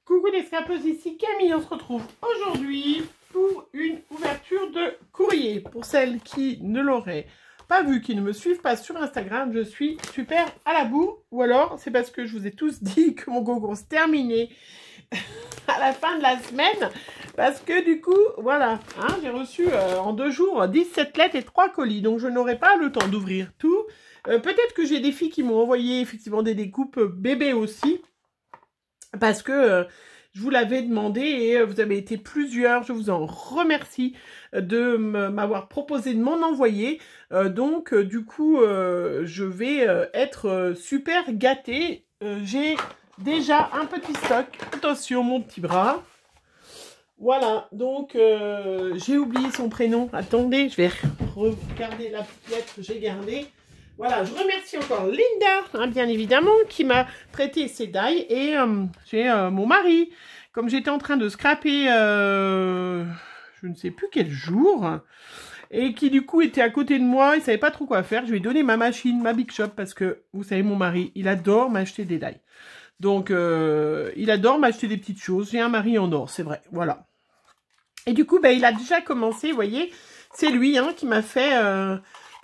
Coucou les scrapeuses, ici Camille, on se retrouve aujourd'hui pour une ouverture de courrier. Pour celles qui ne l'auraient pas vu, qui ne me suivent pas sur Instagram, je suis super à la bourre. Ou alors, c'est parce que je vous ai tous dit que mon concours se terminait à la fin de la semaine. Parce que du coup, voilà, hein, j'ai reçu en 2 jours 17 lettres et 3 colis. Donc je n'aurai pas le temps d'ouvrir tout. Peut-être que j'ai des filles qui m'ont envoyé effectivement des découpes bébés aussi. Parce que je vous l'avais demandé et vous avez été plusieurs, je vous en remercie de m'avoir proposé de m'en envoyer. Donc du coup, je vais être super gâtée. J'ai déjà un petit stock. Attention mon petit bras. Voilà, donc j'ai oublié son prénom. Attendez, je vais regarder la petite lettre que j'ai gardée. Voilà, je remercie encore Linda, hein, bien évidemment, qui m'a prêté ses dailles. Et j'ai mon mari, comme j'étais en train de scraper, je ne sais plus quel jour, et qui du coup était à côté de moi, il ne savait pas trop quoi faire. Je lui ai donné ma machine, ma Big Shop, parce que, vous savez, mon mari, il adore m'acheter des dailles. Donc, il adore m'acheter des petites choses. J'ai un mari en or, c'est vrai, voilà. Et du coup, ben, il a déjà commencé, vous voyez, c'est lui hein, qui m'a fait...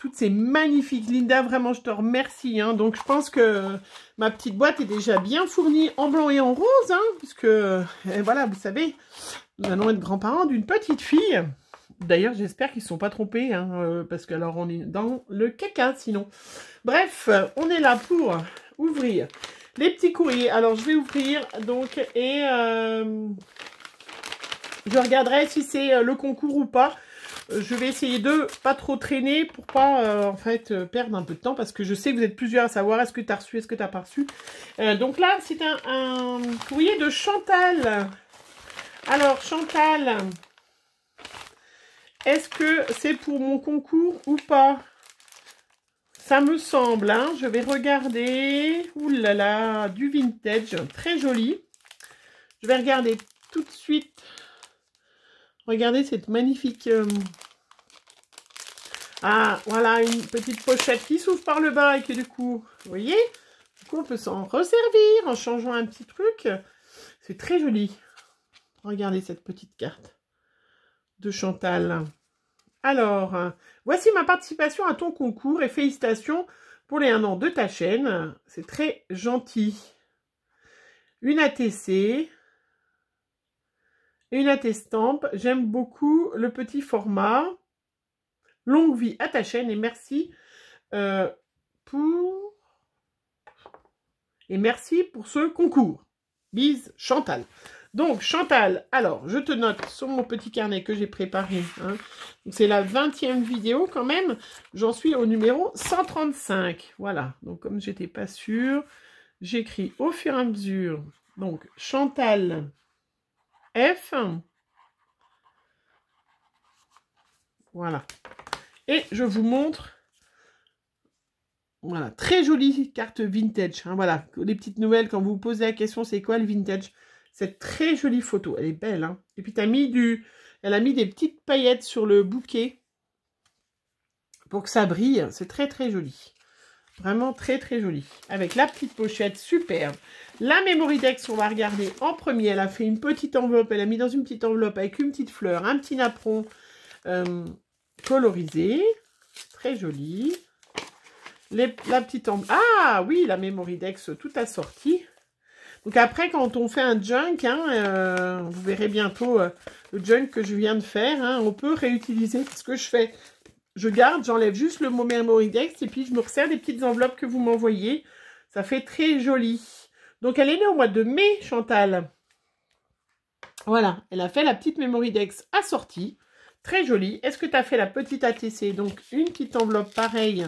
toutes ces magnifiques, Linda, vraiment, je te remercie. Hein. Donc, je pense que ma petite boîte est déjà bien fournie en blanc et en rose, hein, puisque, voilà, vous savez, nous allons être grands-parents d'une petite fille. D'ailleurs, j'espère qu'ils ne se sont pas trompés, hein, parce que alors on est dans le caca, sinon. Bref, on est là pour ouvrir les petits courriers. Alors, je vais ouvrir, donc, et je regarderai si c'est le concours ou pas. Je vais essayer de pas trop traîner pour pas en fait perdre un peu de temps parce que je sais que vous êtes plusieurs à savoir est-ce que tu as reçu, est-ce que tu n'as pas reçu. Donc là, c'est un courrier de Chantal. Alors Chantal, est-ce que c'est pour mon concours ou pas? Ça me semble, hein. Je vais regarder. Ouh là là, du vintage, très joli. Je vais regarder tout de suite. Regardez cette magnifique... Ah, voilà, une petite pochette qui s'ouvre par le bas et que du coup, vous voyez, du coup, on peut s'en resservir en changeant un petit truc. C'est très joli. Regardez cette petite carte de Chantal. Alors, voici ma participation à ton concours et félicitations pour les 1 an de ta chaîne. C'est très gentil. Une ATC... Une attestampe, j'aime beaucoup le petit format. Longue vie à ta chaîne et merci pour ce concours. Bise Chantal. Donc Chantal, alors je te note sur mon petit carnet que j'ai préparé. Hein. C'est la 20e vidéo quand même. J'en suis au numéro 135. Voilà. Donc comme j'étais pas sûre, j'écris au fur et à mesure. Donc Chantal F. Voilà. Et je vous montre, voilà, très jolie carte vintage. Hein, voilà, les petites nouvelles, quand vous vous posez la question, c'est quoi le vintage? Cette très jolie photo, elle est belle. Hein. Et puis, elle a mis des petites paillettes sur le bouquet pour que ça brille. C'est très, très joli. Vraiment très, très joli. Avec la petite pochette, superbe. La Memoridex, on va regarder en premier. Elle a fait une petite enveloppe. Elle a mis dans une petite enveloppe avec une petite fleur, un petit napperon colorisé. Très joli. La petite enveloppe. Ah oui, la Memoridex tout assorti. Donc après, quand on fait un junk, hein, vous verrez bientôt le junk que je viens de faire. Hein, on peut réutiliser ce que je fais. Je garde, j'enlève juste le mot Memoridex et puis je me resserre des petites enveloppes que vous m'envoyez. Ça fait très joli. Donc elle est née au mois de mai, Chantal. Voilà, elle a fait la petite Memoridex assortie. Très jolie. Est-ce que tu as fait la petite ATC? Donc une petite enveloppe pareille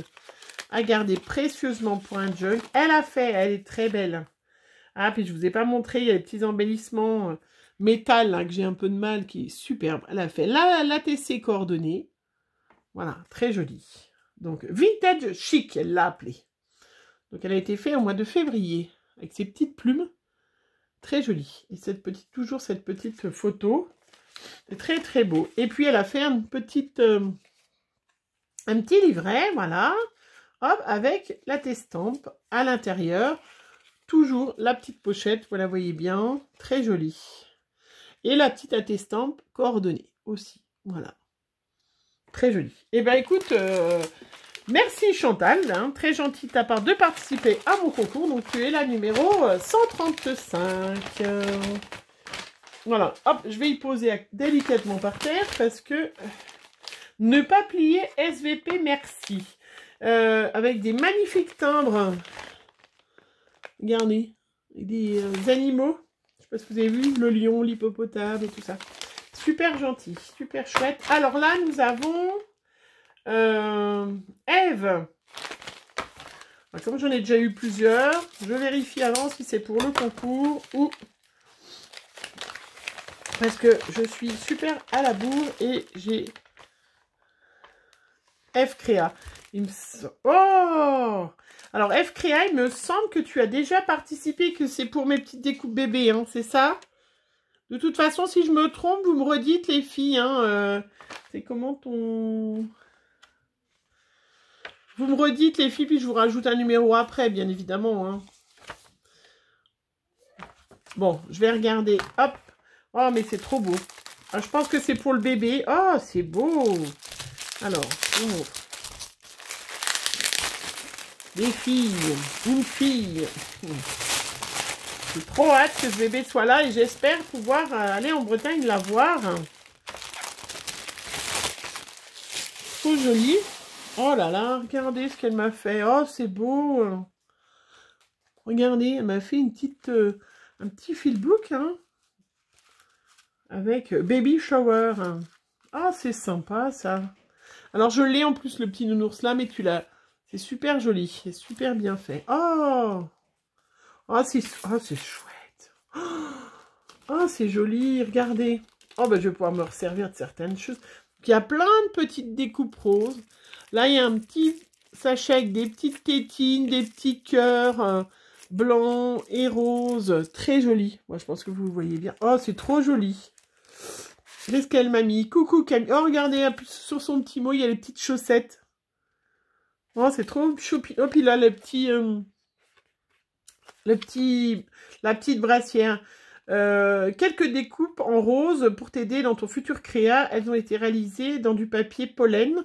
à garder précieusement pour un junk. Elle a fait, elle est très belle. Ah, puis je ne vous ai pas montré, il y a les petits embellissements métal là, que j'ai un peu de mal, qui est superbe. Elle a fait l'ATC coordonnée. Voilà, très jolie. Donc, vintage chic, elle l'a appelé. Donc, elle a été faite au mois de février, avec ses petites plumes. Très jolie. Et toujours cette petite photo. C'est très, très beau. Et puis, elle a fait un petit livret, voilà. Hop, avec la testampe à l'intérieur. toujours la petite pochette, vous la voyez bien, très jolie. Et la petite attestampe coordonnée aussi, voilà. Très jolie. Eh bien, écoute, merci Chantal, hein, très gentil de ta part de participer à mon concours. Donc, tu es la numéro 135. Voilà, hop, je vais y poser délicatement par terre parce que ne pas plier SVP, merci. Avec des magnifiques timbres. Regardez, des animaux. Je sais pas si vous avez vu, le lion, l'hippopotame et tout ça. Super gentil, super chouette. Alors là, nous avons Eve. Comme j'en ai déjà eu plusieurs, je vérifie avant si c'est pour le concours ou... Parce que je suis super à la bourre et j'ai Eve Créa. Oh! Alors, Eve Créa, il me semble que tu as déjà participé, que c'est pour mes petites découpes bébés, hein, c'est ça? De toute façon, si je me trompe, vous me redites, les filles. Hein, c'est comment ton... Vous me redites, les filles, puis je vous rajoute un numéro après, bien évidemment. Hein. Bon, je vais regarder. Hop. Oh, mais c'est trop beau. Ah, je pense que c'est pour le bébé. Oh, c'est beau. Alors, on montre. Des filles. Une fille. J'ai trop hâte que ce bébé soit là et j'espère pouvoir aller en Bretagne la voir. Trop joli. Oh là là, regardez ce qu'elle m'a fait. Oh, c'est beau. Regardez, elle m'a fait une petite, un petit filbook, hein, avec baby shower. Ah, c'est sympa, ça. Alors, je l'ai en plus, le petit nounours là, mais tu l'as... C'est super joli. C'est super bien fait. Oh, oh c'est chouette. Oh, c'est joli. Regardez. Oh, ben, je vais pouvoir me resservir de certaines choses. Il y a plein de petites découpes roses. Là, il y a un petit sachet avec des petites tétines, des petits cœurs blancs et roses. Très joli. Moi, je pense que vous voyez bien. Oh, c'est trop joli. Qu'est-ce qu'elle m'a mis? Coucou Camille. Oh, regardez, sur son petit mot, il y a les petites chaussettes. Oh, c'est trop choupi. Oh, puis là, la petite brassière. Quelques découpes en rose pour t'aider dans ton futur créa. Elles ont été réalisées dans du papier pollen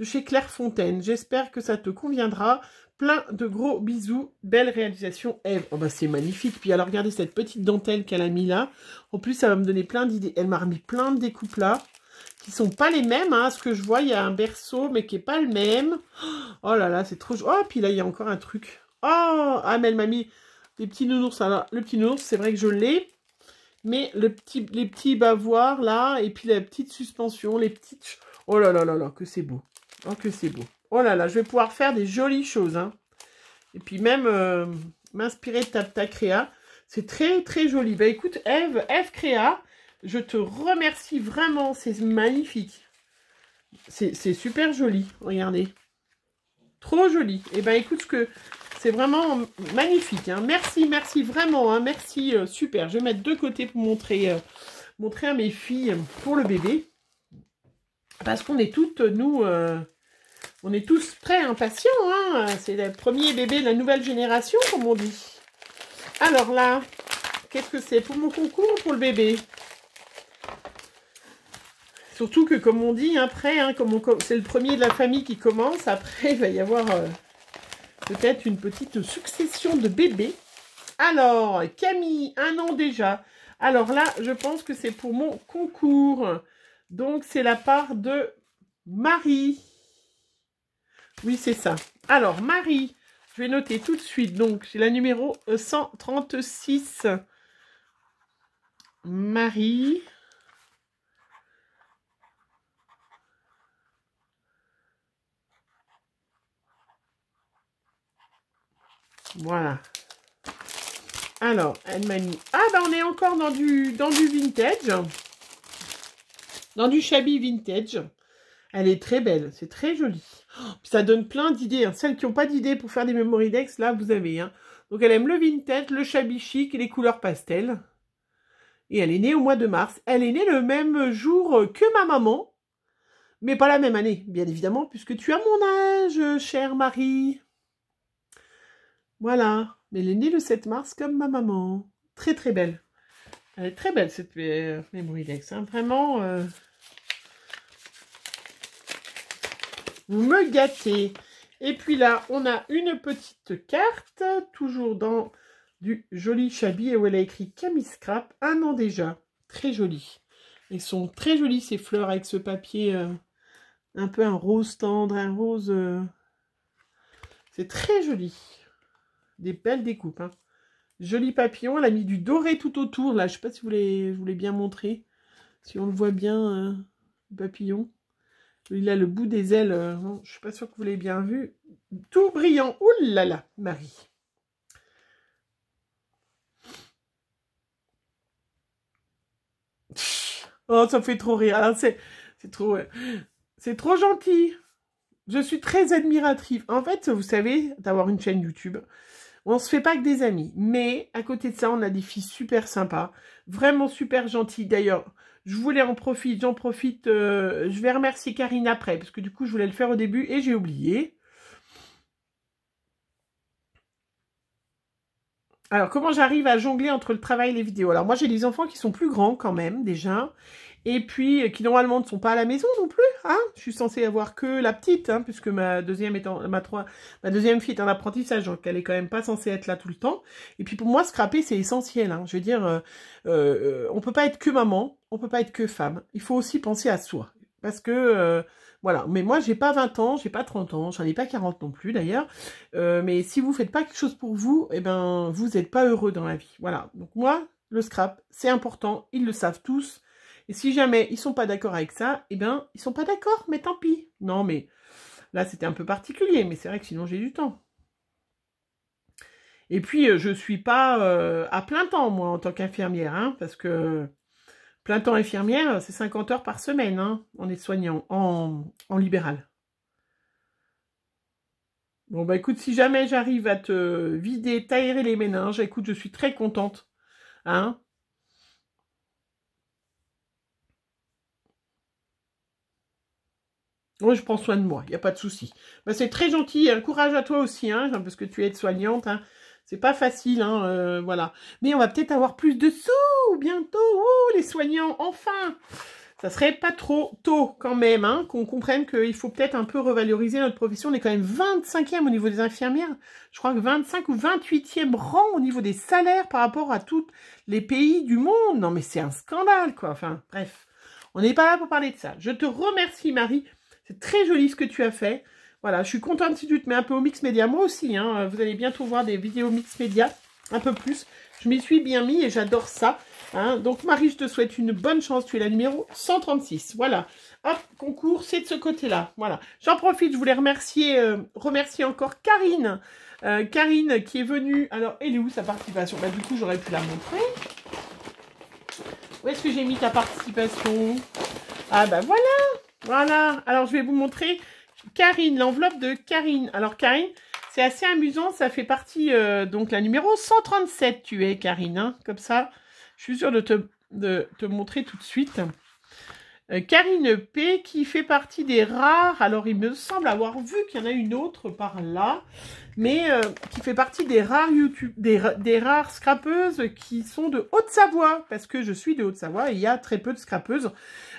de chez Clairefontaine. J'espère que ça te conviendra. Plein de gros bisous. Belle réalisation, Eve. Oh bah c'est magnifique. Puis alors regardez cette petite dentelle qu'elle a mis là. En plus ça va me donner plein d'idées. Elle m'a remis plein de découpes là qui sont pas les mêmes. Hein. Ce que je vois, il y a un berceau mais qui est pas le même. Oh là là, c'est trop... Oh, puis là il y a encore un truc. Oh, ah mais elle m'a mis des petits nounours. Alors le petit nounours, c'est vrai que je l'ai. Mais les petits bavoirs là, et puis la petite suspension, les petites... Oh là là là là, que c'est beau. Oh, que c'est beau. Oh là là, je vais pouvoir faire des jolies choses. Hein. Et puis même m'inspirer de ta créa. C'est très très joli. Bah écoute, Eve Créa, je te remercie vraiment. C'est magnifique. C'est super joli. Regardez. Trop joli. Et ben écoute, c'est vraiment magnifique. Hein. Merci, merci vraiment. Hein. Merci, super. Je vais mettre de côté pour montrer à mes filles pour le bébé. Parce qu'on est toutes, nous, on est tous prêts, impatients. Hein. C'est le premier bébé de la nouvelle génération, comme on dit. Alors là, qu'est-ce que c'est? Pour mon concours ou pour le bébé? Surtout que, comme on dit, après, hein, c'est le premier de la famille qui commence, après, il va y avoir peut-être une petite succession de bébés. Alors, Camille, 1 an déjà. Alors là, je pense que c'est pour mon concours. Donc, c'est la part de Marie. Oui, c'est ça. Alors, Marie, je vais noter tout de suite. Donc, c'est la numéro 136. Marie. Voilà. Alors, elle m'a mis... Ah, bah, on est encore dans du vintage. Dans du shabby vintage. Elle est très belle. C'est très joli. Oh, ça donne plein d'idées. Hein. Celles qui n'ont pas d'idées pour faire des memory decks, là, vous avez. Hein. Donc, elle aime le vintage, le shabby chic et les couleurs pastel. Et elle est née au mois de mars. Elle est née le même jour que ma maman. Mais pas la même année, bien évidemment, puisque tu as mon âge, chère Marie. Voilà. Mais elle est née le 7 mars comme ma maman. Très très belle. Elle est très belle cette Memorylex. Hein. Vraiment, vous me gâtez. Et puis là, on a une petite carte, toujours dans du joli Chabi, où elle a écrit Camille Scrap, 1 an déjà. Très joli. Elles sont très jolies ces fleurs avec ce papier, un peu un rose tendre, un rose... C'est très joli. Des belles découpes. Hein. Joli papillon, elle a mis du doré tout autour. Là, je ne sais pas si je voulais bien montrer. Si on le voit bien, le papillon. Il a le bout des ailes. Non, je ne suis pas sûre que vous l'ayez bien vu. Tout brillant. Ouh là là, Marie. Oh, ça me fait trop rire. Alors, c'est trop gentil. Je suis très admirative. En fait, vous savez, d'avoir une chaîne YouTube, on se fait pas que des amis. Mais à côté de ça, on a des filles super sympas, vraiment super gentilles. D'ailleurs, j'en profite. Je vais remercier Karine après, parce que du coup, je voulais le faire au début et j'ai oublié. Alors, comment j'arrive à jongler entre le travail et les vidéos? Alors, moi, j'ai des enfants qui sont plus grands quand même, déjà. Et puis, qui normalement ne sont pas à la maison non plus. Hein, je suis censée avoir que la petite, hein, puisque ma deuxième fille est en apprentissage, donc elle est quand même pas censée être là tout le temps. Et puis, pour moi, scraper, c'est essentiel. Hein. Je veux dire, on peut pas être que maman, on peut pas être que femme. Il faut aussi penser à soi. Parce que... voilà, mais moi, j'ai pas 20 ans, j'ai pas 30 ans, j'en ai pas 40 non plus d'ailleurs. Mais si vous faites pas quelque chose pour vous, eh ben, vous n'êtes pas heureux dans la vie. Voilà, donc moi, le scrap, c'est important, ils le savent tous. Et si jamais ils sont pas d'accord avec ça, eh ben, ils sont pas d'accord, mais tant pis. Non, mais là, c'était un peu particulier, mais c'est vrai que sinon, j'ai du temps. Et puis, je suis pas à plein temps, moi, en tant qu'infirmière, hein, parce que... Plein temps infirmière, c'est 50 heures par semaine, hein, en aide-soignant, en libéral. Bon, bah écoute, si jamais j'arrive à te vider, t'aérer les méninges, écoute, je suis très contente. Hein? Moi, je prends soin de moi, il n'y a pas de souci. Bah, c'est très gentil, courage à toi aussi, hein, parce que tu es aide-soignante, hein. C'est pas facile, hein, voilà. Mais on va peut-être avoir plus de sous bientôt, les soignants, enfin. Ça serait pas trop tôt quand même, hein, qu'on comprenne qu'il faut peut-être un peu revaloriser notre profession. On est quand même 25e au niveau des infirmières. Je crois que 25 ou 28e rang au niveau des salaires par rapport à tous les pays du monde. Non mais c'est un scandale, quoi. Enfin, bref. On n'est pas là pour parler de ça. Je te remercie, Marie. C'est très joli ce que tu as fait. Voilà, je suis contente si tu te mets un peu au mix média. Moi aussi, hein, vous allez bientôt voir des vidéos mix média, un peu plus. Je m'y suis bien mis et j'adore ça. Hein. Donc, Marie, je te souhaite une bonne chance. Tu es la numéro 136. Voilà. Hop, concours, c'est de ce côté-là. Voilà. J'en profite, je voulais remercier encore Karine. Karine qui est venue. Alors, elle est où sa participation? Bah, du coup, j'aurais pu la montrer. Où est-ce que j'ai mis ta participation? Ah, bah voilà. Voilà. Alors, je vais vous montrer Karine, l'enveloppe de Karine. Alors, Karine, c'est assez amusant. Ça fait partie, donc, la numéro 137, tu es, Karine. Hein, comme ça. Je suis sûre de te montrer tout de suite. Karine P, qui fait partie des rares, alors il me semble avoir vu qu'il y en a une autre par là, mais qui fait partie des rares des rares scrapeuses qui sont de Haute-Savoie, parce que je suis de Haute-Savoie et il y a très peu de scrapeuses.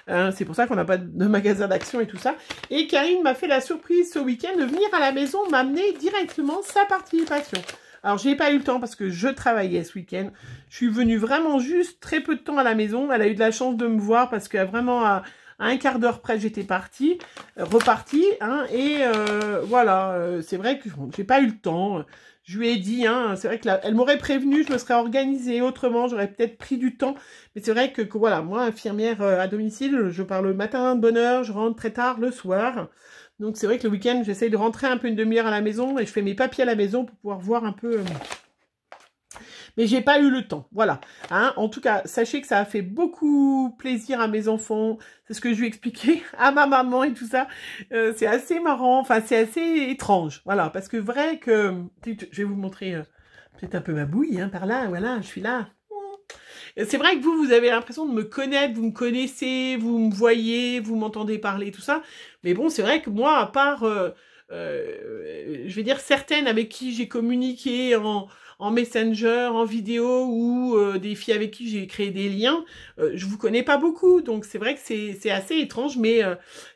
C'est pour ça qu'on n'a pas de magasin d'action et tout ça. Et Karine m'a fait la surprise ce week-end de venir à la maison m'amener directement sa participation. Alors, j'ai pas eu le temps parce que je travaillais ce week-end. Je suis venue vraiment juste très peu de temps à la maison. Elle a eu de la chance de me voir parce que vraiment à un quart d'heure près, j'étais repartie. Hein, et voilà, c'est vrai que j'ai pas eu le temps. Je lui ai dit, hein, c'est vrai que elle m'aurait prévenu, je me serais organisée autrement, j'aurais peut-être pris du temps. Mais c'est vrai que voilà, moi, infirmière à domicile, je pars le matin de bonne heure, je rentre très tard le soir. Donc, c'est vrai que le week-end, j'essaye de rentrer un peu une demi-heure à la maison et je fais mes papiers à la maison pour pouvoir voir un peu. Mais j'ai pas eu le temps. Voilà. Hein, en tout cas, sachez que ça a fait beaucoup plaisir à mes enfants. C'est ce que je lui ai expliqué à ma maman et tout ça. C'est assez marrant. Enfin, c'est assez étrange. Voilà. Parce que vrai que... Je vais vous montrer peut-être un peu ma bouille, hein, par là. Voilà, je suis là. C'est vrai que vous avez l'impression de me connaître, vous me connaissez, vous me voyez, vous m'entendez parler, tout ça. Mais bon, c'est vrai que moi, à part, je vais dire, certaines avec qui j'ai communiqué en en Messenger, en vidéo, ou des filles avec qui j'ai créé des liens, je vous connais pas beaucoup. Donc c'est vrai que c'est assez étrange, mais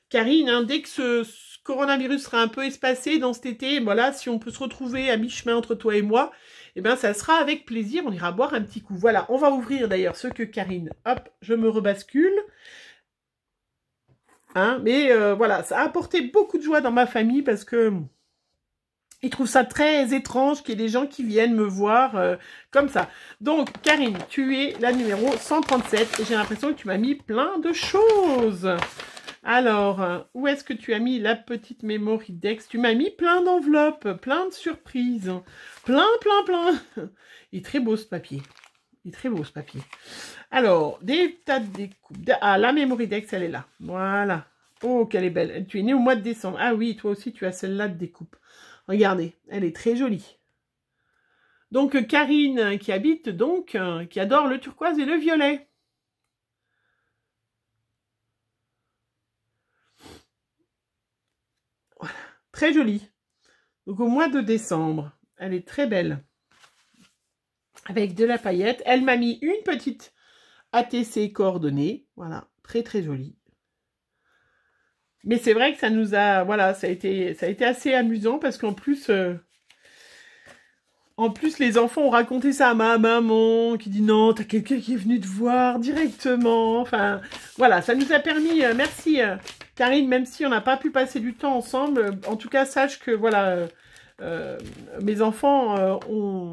Karine, hein, dès que ce coronavirus sera un peu espacé dans cet été, voilà, si on peut se retrouver à mi-chemin entre toi et moi, eh bien ça sera avec plaisir, on ira boire un petit coup. Voilà, on va ouvrir d'ailleurs ce que Karine, hop, je me rebascule. Hein, mais voilà, ça a apporté beaucoup de joie dans ma famille parce que ils trouvent ça très étrange qu'il y ait des gens qui viennent me voir comme ça. Donc, Karine, tu es la numéro 137 et j'ai l'impression que tu m'as mis plein de choses. Alors, où est-ce que tu as mis la petite Memory Dex? Tu m'as mis plein d'enveloppes, plein de surprises. Plein. Il est très beau ce papier. Il est très beau ce papier. Alors, des tas de découpes. Ah, la Memory Dex, elle est là. Voilà. Oh, qu'elle est belle. Tu es née au mois de décembre. Ah oui, toi aussi, tu as celle-là de découpe. Regardez, elle est très jolie. Donc, Karine, qui habite donc, qui adore le turquoise et le violet. Voilà, très jolie. Donc, au mois de décembre, elle est très belle. Avec de la paillette. Elle m'a mis une petite ATC coordonnée. Voilà, très jolie. Mais c'est vrai que ça nous a... Voilà, ça a été assez amusant parce qu'en plus... les enfants ont raconté ça à ma maman, qui dit non, t'as quelqu'un qui est venu te voir directement. Enfin, voilà, ça nous a permis, merci Karine, même si on n'a pas pu passer du temps ensemble, en tout cas, sache que, voilà, mes enfants,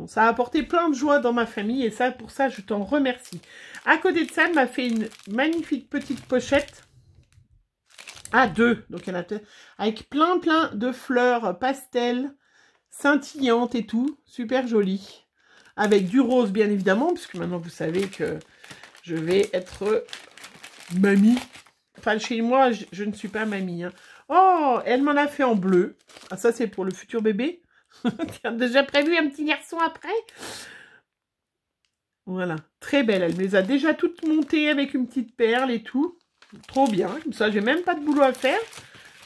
ça a apporté plein de joie dans ma famille, et ça, pour ça, je t'en remercie. À côté de ça, elle m'a fait une magnifique petite pochette, à deux, donc elle a avec plein de fleurs pastel, scintillante et tout, super jolie. Avec du rose, bien évidemment, puisque maintenant, vous savez que je vais être mamie. Enfin, chez moi, je ne suis pas mamie. Hein. Oh, elle m'en a fait en bleu. Ah, ça, c'est pour le futur bébé. Tu as déjà prévu un petit garçon après? Voilà, très belle. Elle me les a déjà toutes montées avec une petite perle et tout. Trop bien. Comme ça, j'ai même pas de boulot à faire.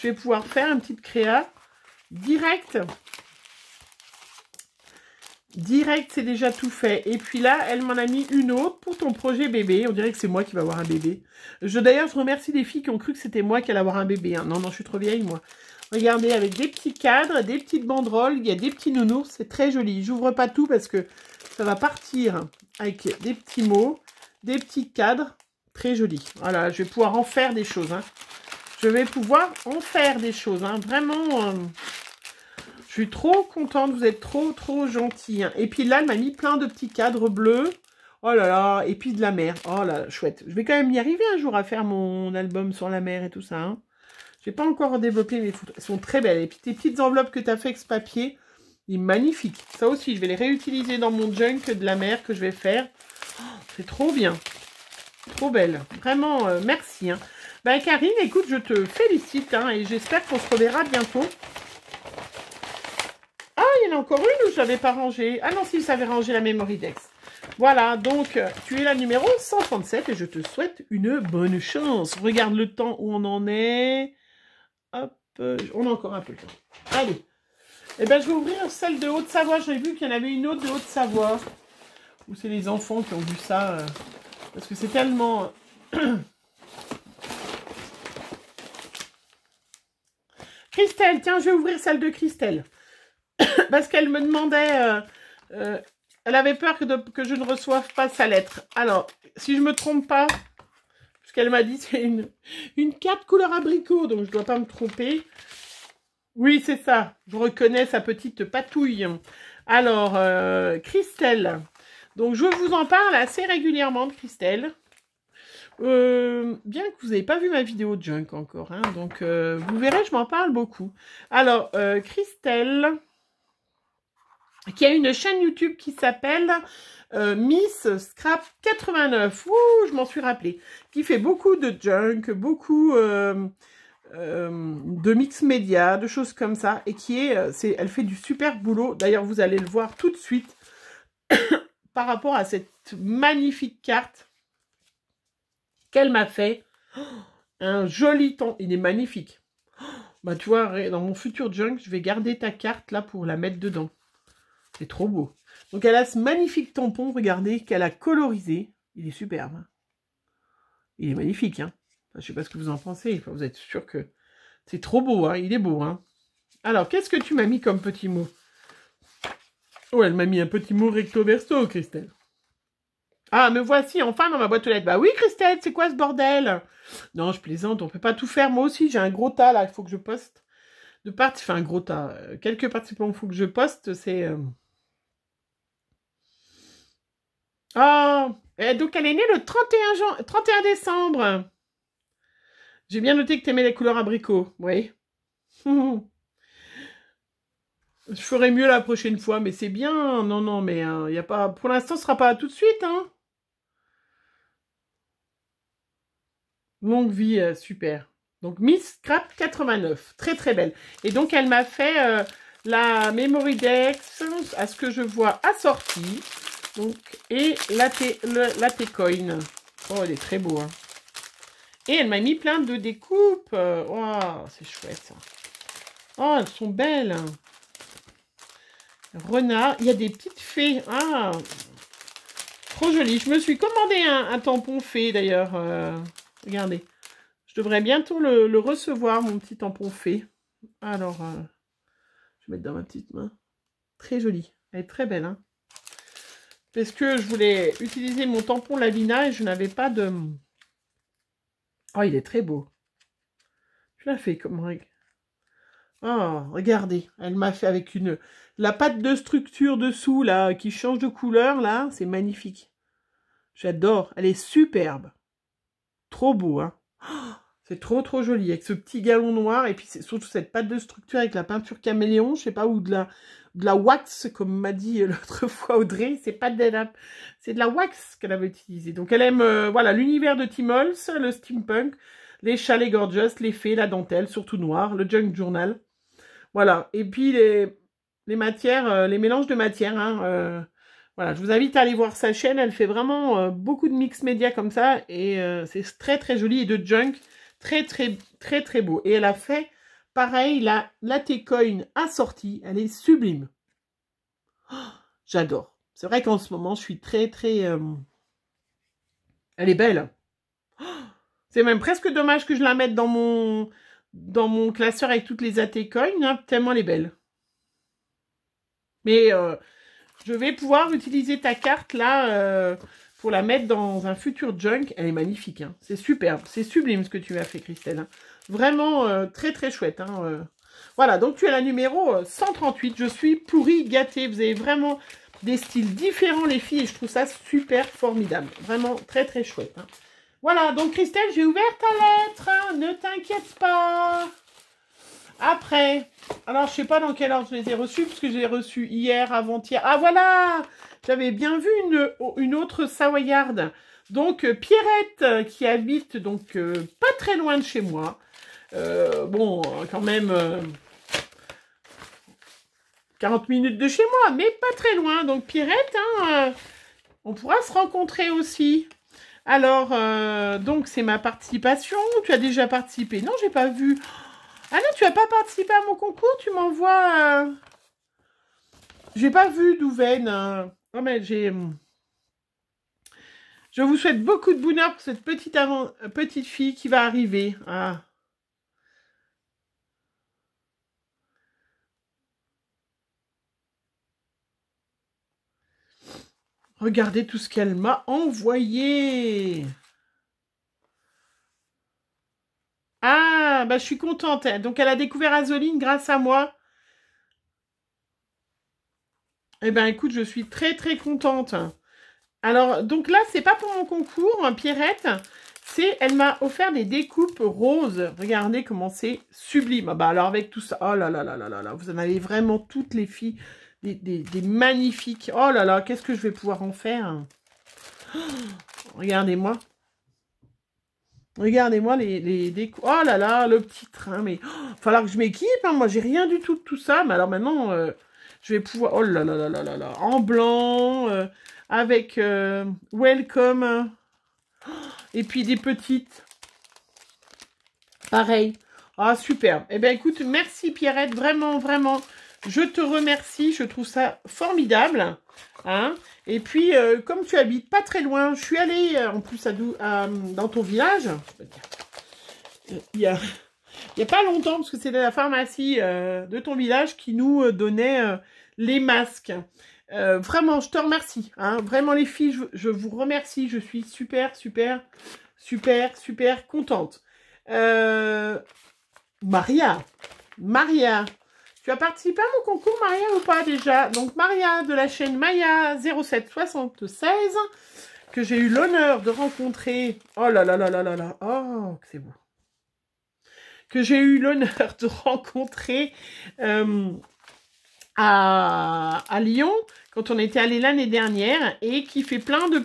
Je vais pouvoir faire une petite créa direct. Direct, c'est déjà tout fait. Et puis là, elle m'en a mis une autre pour ton projet bébé. On dirait que c'est moi qui vais avoir un bébé. D'ailleurs, je remercie les filles qui ont cru que c'était moi qui allais avoir un bébé. Hein. Non, je suis trop vieille, moi. Regardez, avec des petits cadres, des petites banderoles, il y a des petits nounours. C'est très joli. J'ouvre pas tout parce que ça va partir avec des petits mots, des petits cadres. Très joli. Voilà, je vais pouvoir en faire des choses. Hein. Je vais pouvoir en faire des choses. Hein. Vraiment... Je suis trop contente, vous êtes trop gentils. Hein. Et puis là, elle m'a mis plein de petits cadres bleus. Oh là là, et puis de la mer. Oh là là, chouette. Je vais quand même y arriver un jour à faire mon album sur la mer et tout ça. Hein. Je n'ai pas encore développé mes photos. Elles sont très belles. Et puis tes petites enveloppes que tu as fait avec ce papier, il est magnifique. Ça aussi, je vais les réutiliser dans mon junk de la mer que je vais faire. Oh, c'est trop bien. Trop belle. Vraiment, merci. Hein. Ben, Karine, écoute, je te félicite. Hein, et j'espère qu'on se reverra bientôt. Il y en a encore une où je l'avais pas rangée. Ah non, si, ça avait rangé la Memory Dex. Voilà, donc tu es la numéro 137 et je te souhaite une bonne chance. Regarde le temps où on en est. Hop, on a encore un peu de temps. Allez. Eh bien, je vais ouvrir celle de Haute-Savoie. J'ai vu qu'il y en avait une autre de Haute-Savoie. Ou c'est les enfants qui ont vu ça. Parce que c'est tellement... Christelle, tiens, je vais ouvrir celle de Christelle. Parce qu'elle me demandait, elle avait peur que je ne reçoive pas sa lettre. Alors, si je ne me trompe pas, ce qu'elle m'a dit, c'est une carte couleur abricot, donc je ne dois pas me tromper. Oui, c'est ça. Je reconnais sa petite patouille. Alors, Christelle. Donc, je vous en parle assez régulièrement de Christelle. Bien que vous n'ayez pas vu ma vidéo de junk encore. Hein, donc, vous verrez, je m'en parle beaucoup. Alors, Christelle... qui a une chaîne YouTube qui s'appelle Miss Scrap 89. Ouh, je m'en suis rappelé. Qui fait beaucoup de junk, beaucoup de mix média, de choses comme ça. Et qui elle fait du super boulot. D'ailleurs, vous allez le voir tout de suite par rapport à cette magnifique carte qu'elle m'a fait. Oh, un joli ton. Il est magnifique. Oh, bah, tu vois, dans mon futur junk, je vais garder ta carte là pour la mettre dedans. C'est trop beau. Donc, elle a ce magnifique tampon, regardez, qu'elle a colorisé. Il est superbe. Hein. Il est magnifique. Hein. Enfin, je ne sais pas ce que vous en pensez. Enfin, vous êtes sûr que c'est trop beau. Hein. Il est beau. Hein. Alors, qu'est-ce que tu m'as mis comme petit mot? Oh, elle m'a mis un petit mot recto verso, Christelle. Ah, me voici enfin dans ma boîte aux lettres. Bah oui, Christelle, c'est quoi ce bordel? Non, je plaisante, on peut pas tout faire. Moi aussi, j'ai un gros tas, là, il faut que je poste. De participants, enfin, un gros tas. Quelques participants, il faut que je poste, c'est... Oh, et donc elle est née le 31 décembre. J'ai bien noté que tu aimais les couleurs abricot, oui. Je ferai mieux la prochaine fois, mais c'est bien. Non, non, mais y a pas... Pour l'instant, ce sera pas tout de suite, hein. Longue vie, super. Donc, Miss Scrap 89. Très, très belle. Et donc, elle m'a fait la Memory Dex, à ce que je vois, assortie. Donc, et la T-Coin. Oh, elle est très beau, hein. Et elle m'a mis plein de découpes. Oh, c'est chouette, ça. Oh, elles sont belles. Renard. Il y a des petites fées. Ah, trop joli. Je me suis commandé un tampon fée, d'ailleurs. Regardez. Je devrais bientôt le recevoir, mon petit tampon fée. Alors, je vais mettre dans ma petite main. Très jolie. Elle est très belle, hein. Parce que je voulais utiliser mon tampon Lavina et je n'avais pas de... Oh, il est très beau. Je l'ai fait comme règle. Oh, regardez. Elle m'a fait avec la pâte de structure dessous, là, qui change de couleur, là. C'est magnifique. J'adore. Elle est superbe. Trop beau, hein. Oh, c'est trop, trop joli. Avec ce petit galon noir. Et puis, c'est surtout cette pâte de structure avec la peinture caméléon. Je sais pas, ou de la wax, comme m'a dit l'autre fois Audrey. C'est pas c'est de la wax qu'elle avait utilisée. Donc, elle aime, voilà, l'univers de Tim Holtz, le steampunk, les chalets gorgeous, les fées, la dentelle, surtout noir, le junk journal. Voilà. Et puis, les matières, les mélanges de matières, hein, voilà, je vous invite à aller voir sa chaîne. Elle fait vraiment beaucoup de mix média comme ça. Et c'est très, très joli. Et de junk. Très, très, très, très beau. Et elle a fait, pareil, la T-Coin assortie. Elle est sublime. Oh, j'adore. C'est vrai qu'en ce moment, je suis très, très... Elle est belle. Oh, c'est même presque dommage que je la mette dans mon classeur avec toutes les T-Coin, hein, tellement elle est belle. Mais je vais pouvoir utiliser ta carte, là... pour la mettre dans un futur junk. Elle est magnifique. Hein. C'est superbe. C'est sublime ce que tu as fait, Christelle. Hein. Vraiment très, très chouette. Hein. Voilà, donc tu es la numéro 138. Je suis pourrie, gâtée. Vous avez vraiment des styles différents, les filles. Et je trouve ça super formidable. Vraiment très, très chouette. Hein. Voilà, donc Christelle, j'ai ouvert ta lettre. Hein. Ne t'inquiète pas. Après, alors je sais pas dans quel ordre je les ai reçus, parce que je les ai reçus hier, avant-hier. Ah voilà! J'avais bien vu une autre savoyarde. Donc, Pierrette, qui habite donc pas très loin de chez moi. Bon, quand même 40 minutes de chez moi, mais pas très loin. Donc, Pierrette, hein, on pourra se rencontrer aussi. Alors, donc, c'est ma participation. Tu as déjà participé? Non, j'ai pas vu. Ah non, tu n'as pas participé à mon concours? Tu m'envoies... J'ai pas vu Douvaine. Oh, mais j'ai... Je vous souhaite beaucoup de bonheur pour cette petite fille qui va arriver. Ah. Regardez tout ce qu'elle m'a envoyé. Ah, bah je suis contente. Donc, elle a découvert Azoline grâce à moi. Eh ben, écoute, je suis très, très contente. Alors, donc là, c'est pas pour mon concours, hein, Pierrette. Elle m'a offert des découpes roses. Regardez comment c'est sublime. Ah bah alors, avec tout ça, oh là là là là là là, vous en avez vraiment toutes les filles, des magnifiques. Oh là là, qu'est-ce que je vais pouvoir en faire? Oh, regardez-moi. Regardez-moi les découpes. Oh là là, le petit train. Mais il va falloir que je m'équipe. Hein. Moi, j'ai rien du tout de tout ça. Mais alors maintenant, je vais pouvoir... Oh là là là là là là. En blanc, avec Welcome. Et puis des petites. Pareil. Ah, superbe. Eh bien, écoute, merci Pierrette. Vraiment, vraiment. je te remercie, je trouve ça formidable. Hein. Et puis, comme tu habites pas très loin, je suis allée en plus dans ton village. Il y a pas longtemps, parce que c'était la pharmacie de ton village qui nous donnait les masques. Vraiment, je te remercie. Hein. Vraiment, les filles, je vous remercie. Je suis super contente. Maria, tu as participé à mon concours, Maria, ou pas déjà? Donc, Maria de la chaîne Maya 0776, que j'ai eu l'honneur de rencontrer. Oh là là là là là là. Oh, c'est beau. Que j'ai eu l'honneur de rencontrer à Lyon, quand on était allé l'année dernière, et qui fait plein de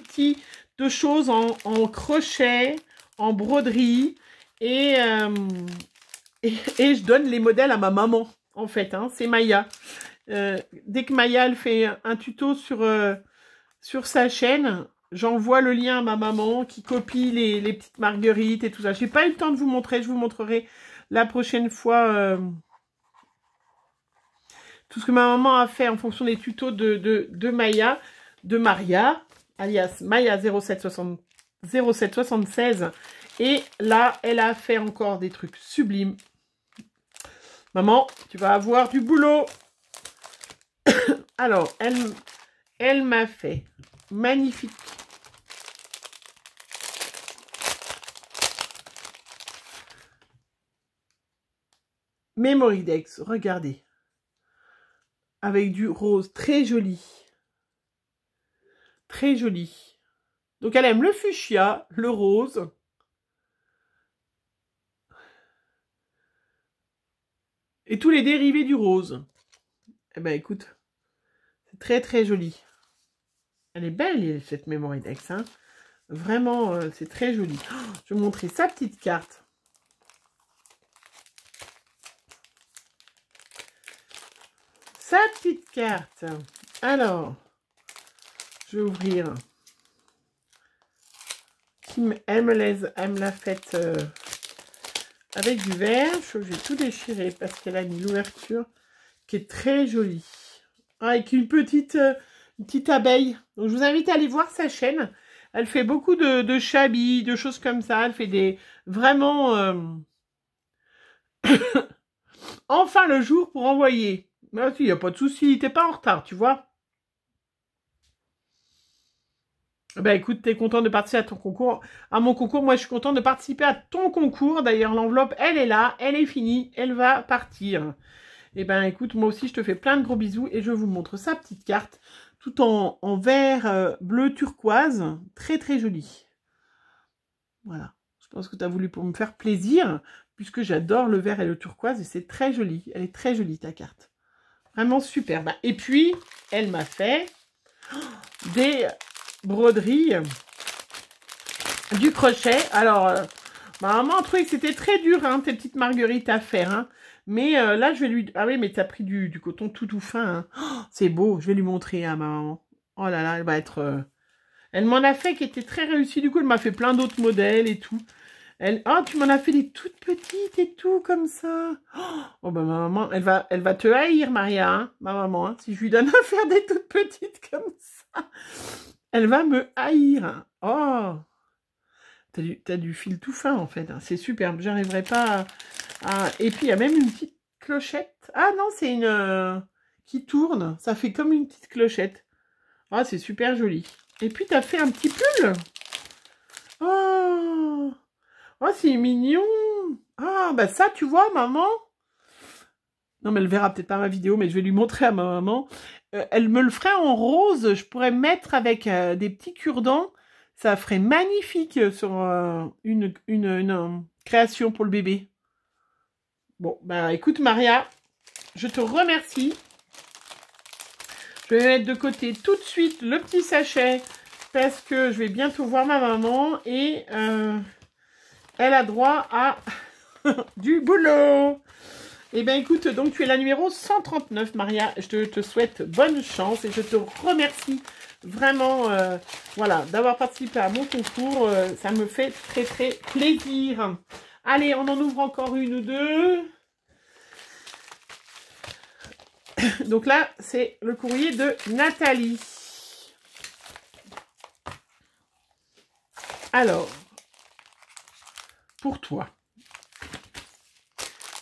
choses en crochet, en broderie, et je donne les modèles à ma maman, en fait, hein, c'est Maya. Dès que Maya, elle fait un tuto sur sa chaîne, j'envoie le lien à ma maman qui copie les petites marguerites et tout ça. J'ai pas eu le temps de vous montrer, je vous montrerai la prochaine fois tout ce que ma maman a fait en fonction des tutos de Maria, alias Maya 0776. Et là, elle a fait encore des trucs sublimes. Maman, tu vas avoir du boulot. Alors, elle m'a fait magnifique. Mémoridex, regardez. Avec du rose très joli. Très joli. Donc, elle aime le fuchsia, le rose. Et tous les dérivés du rose. Eh ben, écoute, c'est très joli. Elle est belle, cette Mémoridex, hein. Vraiment, c'est très joli. Oh, je vais vous montrer sa petite carte. Sa petite carte. Alors, je vais ouvrir. Elle me l'a faite avec du vert. Je vais tout déchirer parce qu'elle a mis l'ouverture qui est très jolie. Avec une petite abeille. Donc, je vous invite à aller voir sa chaîne. Elle fait beaucoup de chabis, de choses comme ça. Elle fait des... Vraiment... enfin le jour pour envoyer. Mais il n'y a pas de souci. T'es pas en retard, tu vois. Ben écoute, t'es content de participer à ton concours. À mon concours, moi je suis contente de participer à ton concours. D'ailleurs, l'enveloppe, elle est là. Elle est finie. Elle va partir. Et ben écoute, moi aussi je te fais plein de gros bisous. Et je vous montre sa petite carte. Tout en vert bleu turquoise. Très joli. Voilà. Je pense que tu as voulu pour me faire plaisir. Puisque j'adore le vert et le turquoise. Et c'est très joli. Elle est très jolie ta carte. Vraiment super. Ben, et puis, elle m'a fait des broderies, du crochet. Alors, ma maman trouvait que c'était très dur, hein, tes petites marguerites à faire. Hein. Mais là, je vais lui... Ah oui, mais tu as pris du coton tout fin. Hein. Oh, c'est beau, je vais lui montrer à ma maman. Oh là là, elle va être... Elle m'en a fait qui était très réussi. Du coup, elle m'a fait plein d'autres modèles et tout. Oh, tu m'en as fait des toutes petites et tout, comme ça. Oh, bah, ma maman, elle va te haïr, Maria, hein, ma maman, hein, si je lui donne à faire des toutes petites comme ça. Elle va me haïr. Oh, t'as du fil tout fin, en fait. Hein. C'est superbe. J'arriverai pas à... Et puis, il y a même une petite clochette. Ah non, c'est une... qui tourne. Ça fait comme une petite clochette. Ah, c'est super joli. Et puis, t'as fait un petit pull. Oh, oh, c'est mignon. Ah, bah ça, tu vois, maman. Non, mais elle verra peut-être pas ma vidéo, mais je vais lui montrer à ma maman. Elle me le ferait en rose. Je pourrais mettre avec des petits cure-dents. Ça ferait magnifique sur une création pour le bébé. Bon, bah écoute, Maria, je te remercie. Je vais mettre de côté tout de suite le petit sachet parce que je vais bientôt voir ma maman et elle a droit à du boulot. Eh bien, écoute, donc tu es la numéro 139, Maria. Je te souhaite bonne chance et je te remercie vraiment voilà, d'avoir participé à mon concours. Ça me fait très plaisir. Allez, on en ouvre encore une ou deux. Donc là, c'est le courrier de Nathalie. Alors, pour toi.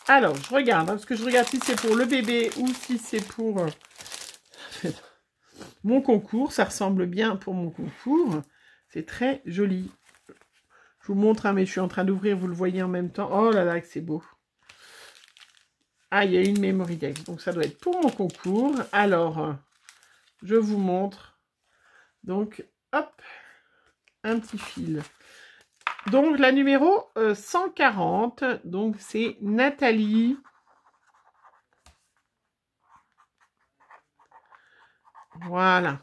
Alors, je regarde, hein, parce que je regarde si c'est pour le bébé ou si c'est pour mon concours. Ça ressemble bien pour mon concours. C'est très joli. Je vous montre, hein, mais je suis en train d'ouvrir, vous le voyez en même temps. Oh là là, que c'est beau. Ah, il y a une memory deck, donc ça doit être pour mon concours. Alors, je vous montre. Donc, hop, un petit fil. Donc, la numéro 140, donc c'est Nathalie. Voilà.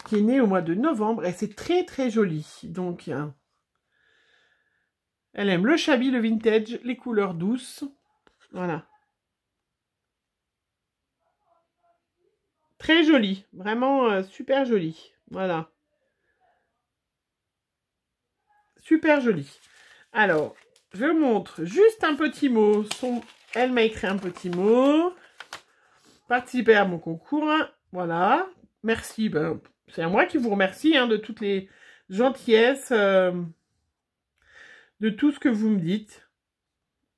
Qui est née au mois de novembre, et c'est très très joli. Donc, elle aime le shabby, le vintage, les couleurs douces. Voilà. Très joli, vraiment super joli. Voilà. Super joli. Alors, je montre juste un petit mot. Elle m'a écrit un petit mot. Participer à mon concours. Voilà. Merci. Ben, c'est à moi qui vous remercie hein, de toutes les gentillesses, de tout ce que vous me dites.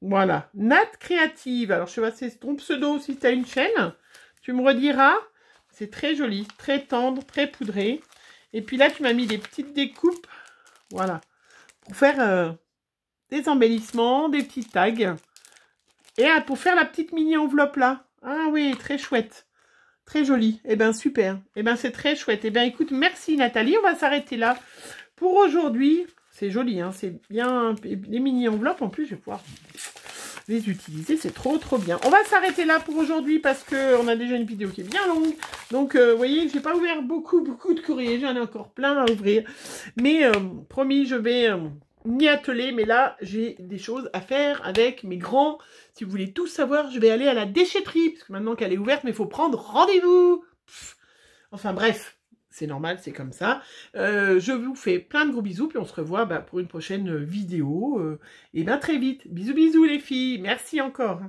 Voilà. Nat Créative. Alors, je sais pas si c'est ton pseudo si tu as une chaîne. Tu me rediras. C'est très joli, très tendre, très poudré. Et puis là, tu m'as mis des petites découpes. Voilà. Pour faire des embellissements, des petits tags. Et pour faire la petite mini enveloppe là. Ah oui, très chouette. Très joli. Eh bien, super. Eh bien, c'est très chouette. Eh bien, écoute, merci Nathalie. On va s'arrêter là pour aujourd'hui. C'est joli, hein. C'est bien. Les mini enveloppes, en plus, je vais pouvoir les utiliser. C'est trop, trop bien. On va s'arrêter là pour aujourd'hui parce qu'on a déjà une vidéo qui est bien longue. Donc, vous voyez, j'ai pas ouvert beaucoup de courriers. J'en ai encore plein à ouvrir. Mais, promis, je vais m'y atteler. Mais là, j'ai des choses à faire avec mes grands. Si vous voulez tout savoir, je vais aller à la déchetterie. Parce que maintenant qu'elle est ouverte, mais il faut prendre rendez-vous. Enfin, bref. C'est normal, c'est comme ça. Je vous fais plein de gros bisous, puis on se revoit pour une prochaine vidéo. Et bien très vite. Bisous, bisous les filles. Merci encore.